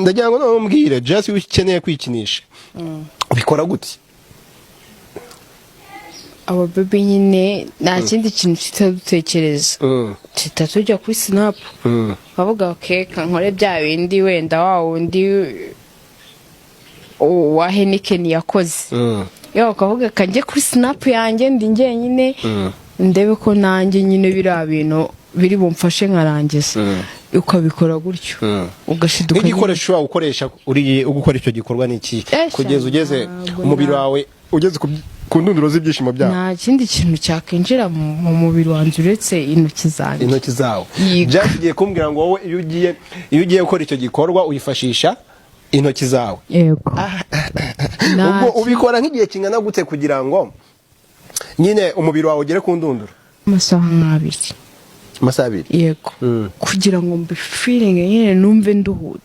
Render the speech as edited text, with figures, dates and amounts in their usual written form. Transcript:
ndagira ngo numbwire just ukeneye kwikinisha ubikora gute? abo bebe nyine nta kindi kintu kitadutekereza tujya kuri snap bavuga keka nkore bya bindi wenda wa wundi wa Heineken yakoze yo kavuga kanje kuri snap yanjye ndi njyenyine ndebe ko nanjye nyine bira bintu biri bumfashe nkarangiza ukabikora gutyo ugashiduka. Igikoresho ukoresha uri ugukora icyo gikorwa niki kugeza ugeze umubiri wawe ugeze ku ndunduro z'ibyishimo byawe? Nta kindi kintu cyakinjira mu mubiri wanjye uretse intoki zanjye. Intoki zawe byagiye kumbwira ngo wowe iyo ugiye gukora icyo gikorwa uyifashisha intoki zawe? Yego. Ubwo ubikora nk'igihe kingana gute kugira ngo nyine umubiri wawe ugere ku ndunduro? Amasaha 2. Amasaha 2? Yego. Kugira ngo mbe feeling nyine numve nduhutse.